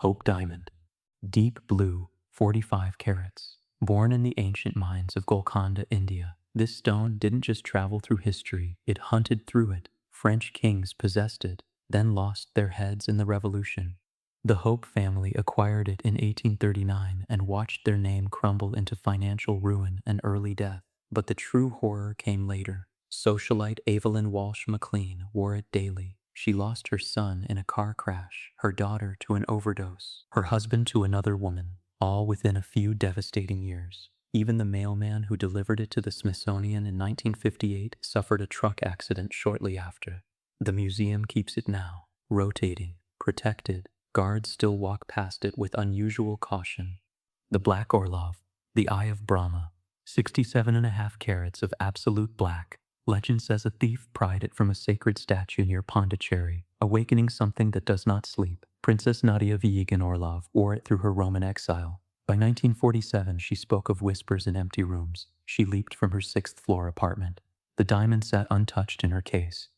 Hope Diamond. Deep blue, 45 carats. Born in the ancient mines of Golconda, India, this stone didn't just travel through history, it hunted through it. French kings possessed it, then lost their heads in the Revolution. The Hope family acquired it in 1839 and watched their name crumble into financial ruin and early death. But the true horror came later. Socialite Evelyn Walsh McLean wore it daily. She lost her son in a car crash, her daughter to an overdose, her husband to another woman, all within a few devastating years. Even the mailman who delivered it to the Smithsonian in 1958 suffered a truck accident shortly after. The museum keeps it now, rotating, protected. Guards still walk past it with unusual caution. The Black Orlov, the Eye of Brahma, 67.5 carats of absolute black. Legend says a thief pried it from a sacred statue near Pondicherry, awakening something that does not sleep. Princess Nadia Vyegin Orlov wore it through her Roman exile. By 1947, she spoke of whispers in empty rooms. She leaped from her sixth-floor apartment. The diamond sat untouched in her case.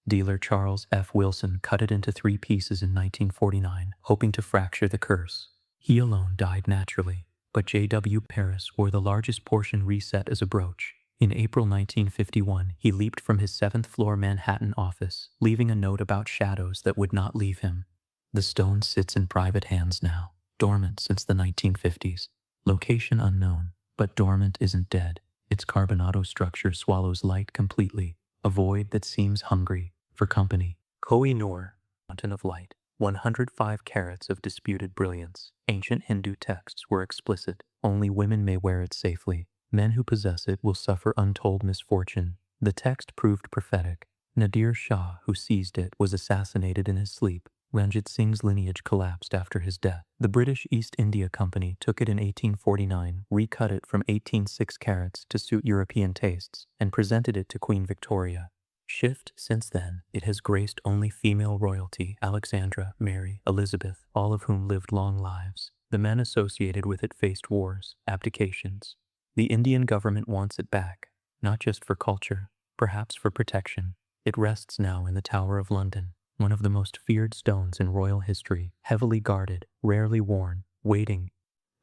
Dealer Charles F. Wilson cut it into 3 pieces in 1949, hoping to fracture the curse. He alone died naturally, but J.W. Paris wore the largest portion reset as a brooch. In April 1951, he leaped from his 7th-floor Manhattan office, leaving a note about shadows that would not leave him. The stone sits in private hands now, dormant since the 1950s. Location unknown, but dormant isn't dead. Its carbonado structure swallows light completely, a void that seems hungry for company. Koh-i-Noor, Mountain of Light, 105 carats of disputed brilliance. Ancient Hindu texts were explicit. Only women may wear it safely. Men who possess it will suffer untold misfortune. The text proved prophetic. Nadir Shah, who seized it, was assassinated in his sleep. Ranjit Singh's lineage collapsed after his death. The British East India Company took it in 1849, recut it from 18.6 carats to suit European tastes, and presented it to Queen Victoria. Shift since then, it has graced only female royalty, Alexandra, Mary, Elizabeth, all of whom lived long lives. The men associated with it faced wars, abdications. The Indian government wants it back, not just for culture, perhaps for protection. It rests now in the Tower of London, one of the most feared stones in royal history, heavily guarded, rarely worn, waiting.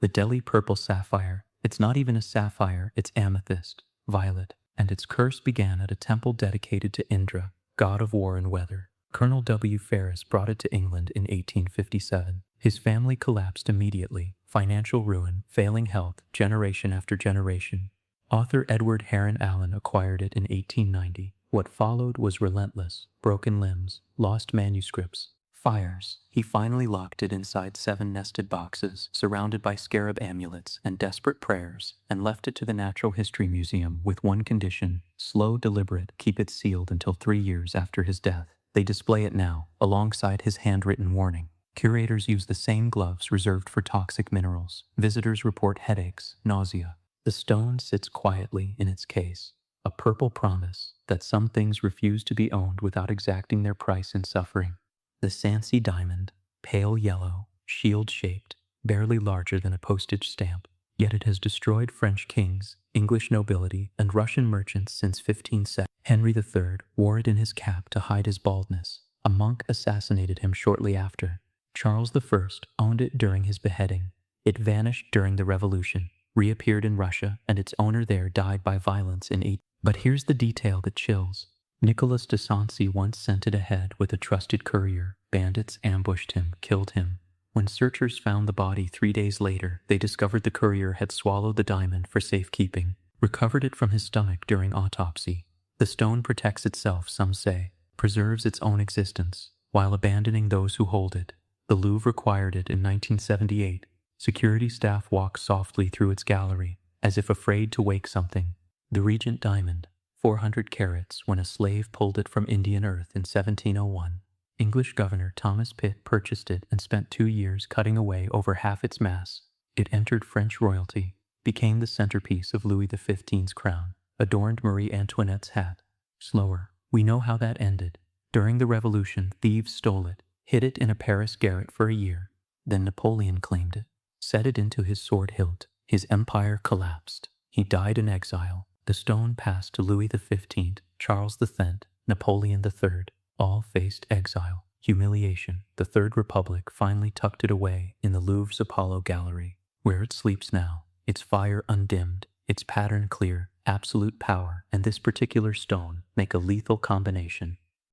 The Delhi purple sapphire, it's not even a sapphire, it's amethyst, violet, and its curse began at a temple dedicated to Indra, god of war and weather. Colonel W. Ferris brought it to England in 1857. His family collapsed immediately, financial ruin, failing health, generation after generation. Author Edward Heron Allen acquired it in 1890. What followed was relentless: broken limbs, lost manuscripts, fires. He finally locked it inside 7 nested boxes, surrounded by scarab amulets and desperate prayers, and left it to the Natural History Museum with one condition: slow, deliberate, keep it sealed until 3 years after his death. They display it now, alongside his handwritten warning. Curators use the same gloves reserved for toxic minerals. Visitors report headaches, nausea. The stone sits quietly in its case, a purple promise that some things refuse to be owned without exacting their price in suffering. The Sancy diamond, pale yellow, shield-shaped, barely larger than a postage stamp, yet it has destroyed French kings, English nobility, and Russian merchants since 1570. Henry III wore it in his cap to hide his baldness. A monk assassinated him shortly after. Charles I owned it during his beheading. It vanished during the Revolution, reappeared in Russia, and its owner there died by violence in 18. But here's the detail that chills. Nicolas de Sancy once sent it ahead with a trusted courier. Bandits ambushed him, killed him. When searchers found the body 3 days later, they discovered the courier had swallowed the diamond for safekeeping, recovered it from his stomach during autopsy. The stone protects itself, some say, preserves its own existence, while abandoning those who hold it. The Louvre acquired it in 1978. Security staff walk softly through its gallery, as if afraid to wake something. The Regent diamond, 400 carats, when a slave pulled it from Indian earth in 1701. English Governor Thomas Pitt purchased it and spent 2 years cutting away over half its mass. It entered French royalty, became the centerpiece of Louis XV's crown, adorned Marie Antoinette's hat. Slower. We know how that ended. During the Revolution, thieves stole it, hid it in a Paris garret for a year. Then Napoleon claimed it, set it into his sword hilt. His empire collapsed. He died in exile. The stone passed to Louis XV, Charles X, Napoleon III. All faced exile. Humiliation. The Third Republic finally tucked it away in the Louvre's Apollo Gallery, where it sleeps now, its fire undimmed, its pattern clear. Absolute power and this particular stone make a lethal combination.